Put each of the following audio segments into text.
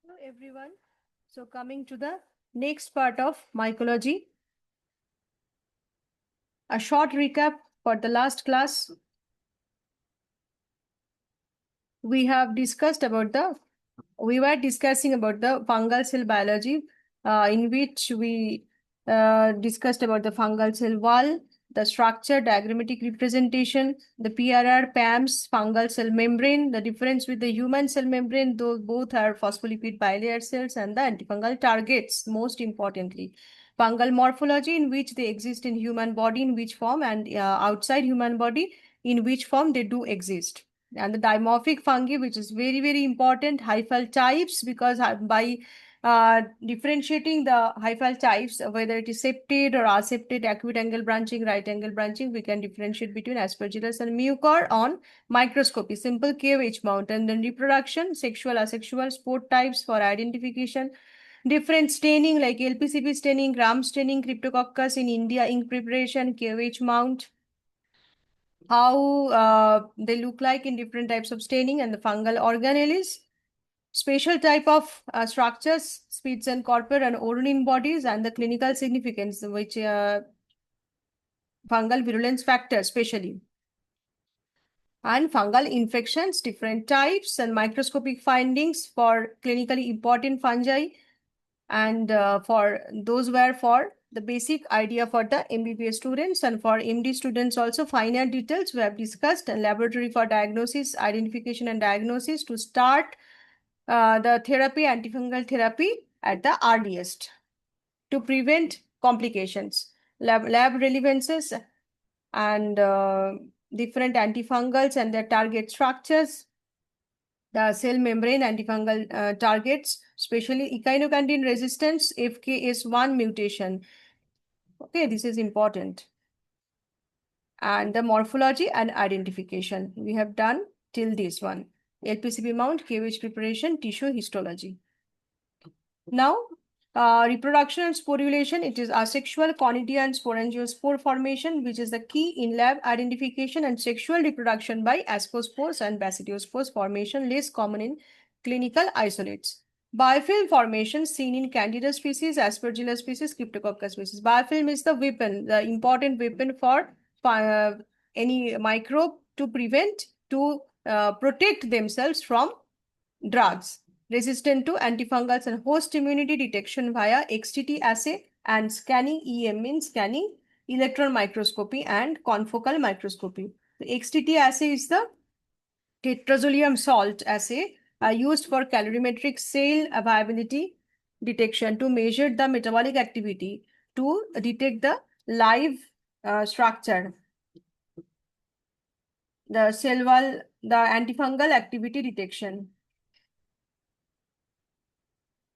Hello everyone. So coming to the next part of mycology, a short recap for the last class. We have discussed about the we were discussing about the fungal cell biology, in which we discussed about the fungal cell wall, the structure, diagrammatic representation, the PRR, PAMS, fungal cell membrane, the difference with the human cell membrane, though both are phospholipid bilayer cells, and the antifungal targets, most importantly. Fungal morphology, in which they exist in human body, in which form, and outside human body, in which form they do exist. And the dimorphic fungi, which is very, very important, hyphal types, because by differentiating the hyphal types, whether it is septate or aseptate, acute angle branching, right angle branching, we can differentiate between Aspergillus and Mucor on microscopy, simple KH mount. And then reproduction, sexual, asexual, sport types for identification, different staining like LPCP staining, gram staining, Cryptococcus in India, ink preparation, KH mount, how they look like in different types of staining, and the fungal organelles, special type of structures, Spitz and Corper and Ornin bodies, and the clinical significance, which fungal virulence factor especially, and fungal infections, different types, and microscopic findings for clinically important fungi, and for those were for the basic idea for the MBBS students, and for MD students also finer details we have discussed, and laboratory for diagnosis, identification and diagnosis to start the therapy, antifungal therapy at the earliest to prevent complications, lab relevances, and different antifungals and their target structures, the cell membrane antifungal targets, especially echinocandin resistance, FKS1 mutation. Okay, this is important. And the morphology and identification. We have done till this one. LPCP mount, KH preparation, tissue histology. Now, reproduction and sporulation, it is asexual conidia and sporangiospore formation, which is the key in lab identification, and sexual reproduction by ascospores and basidiospores formation, less common in clinical isolates. Biofilm formation seen in Candida species, Aspergillus species, Cryptococcus species. Biofilm is the weapon, the important weapon for any microbe to protect themselves from drugs, resistant to antifungals, and host immunity detection via XTT assay and scanning. EM means scanning, electron microscopy, and confocal microscopy. The XTT assay is the tetrazolium salt assay used for calorimetric cell viability detection to measure the metabolic activity to detect the live structure, the cell wall, the antifungal activity detection.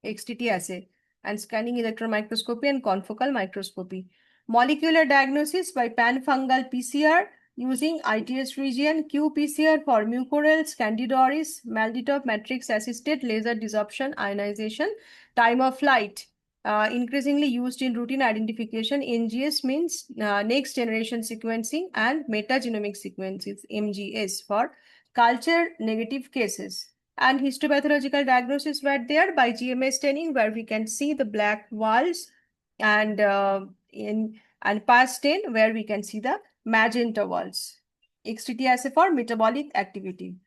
XTT assay, and scanning electron microscopy and confocal microscopy. Molecular diagnosis by panfungal PCR using ITS region, qPCR for Mucorales, Candidoris, Malditop matrix assisted laser desorption ionization, time of flight. Increasingly used in routine identification. NGS means next generation sequencing, and metagenomic sequences, MGS, for culture negative cases. And histopathological diagnosis were there by GMS staining, where we can see the black walls, and PAS stain, where we can see the magenta walls. XTT assay for metabolic activity.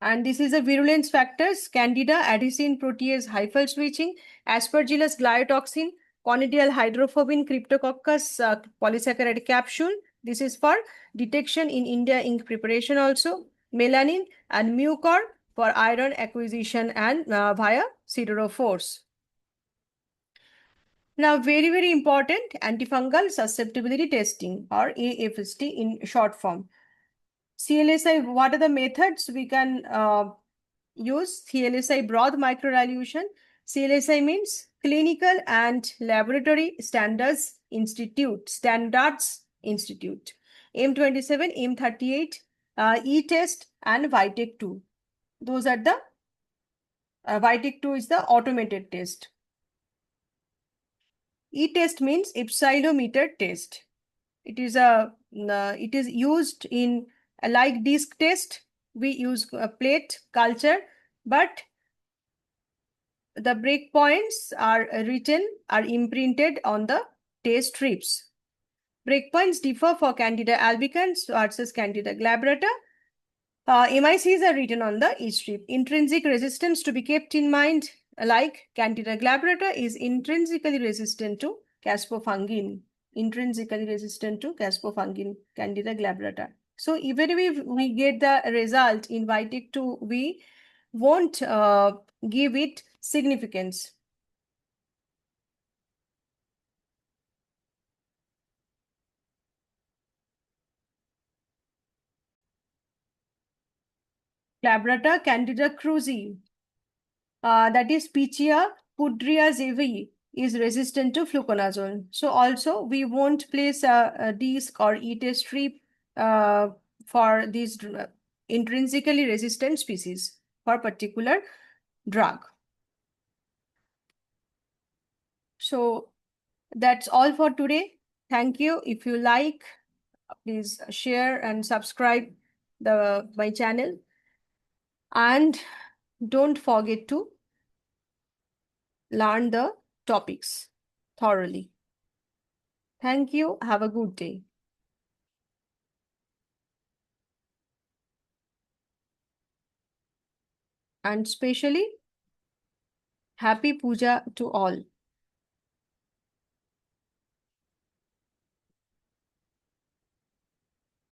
And this is a virulence factors: Candida, adenosine protease hyphal switching, Aspergillus gliotoxin, conidial hydrophobin, Cryptococcus polysaccharide capsule. This is for detection in India ink preparation also. Melanin and mucor for iron acquisition and via siderophores. Now, very, very important, antifungal susceptibility testing, or AFST in short form. CLSI, what are the methods we can use? CLSI broad microdilution. CLSI means Clinical and Laboratory Standards Institute. M27, M38, E-test, and Vitek 2. Those are the Vitek 2 is the automated test. E-test means epsilometer test. It is used in a like disc test, we use plate culture, but the breakpoints are imprinted on the test strips. Breakpoints differ for Candida albicans versus Candida glabrata. MICs are written on the each strip. Intrinsic resistance to be kept in mind, like Candida glabrata is intrinsically resistant to caspofungin. Intrinsically resistant to caspofungin, Candida glabrata. So even if we get the result in Vitic2, we won't give it significance. Glabrata, Candida krusei, that is Pichia pudria zevi, is resistant to fluconazole. So also we won't place a disc or eat a strip uh, for these intrinsically resistant species for particular drug. So that's all for today. Thank you. If you like, please share and subscribe my channel, and don't forget to learn the topics thoroughly. Thank you. Have a good day. And especially happy puja to all.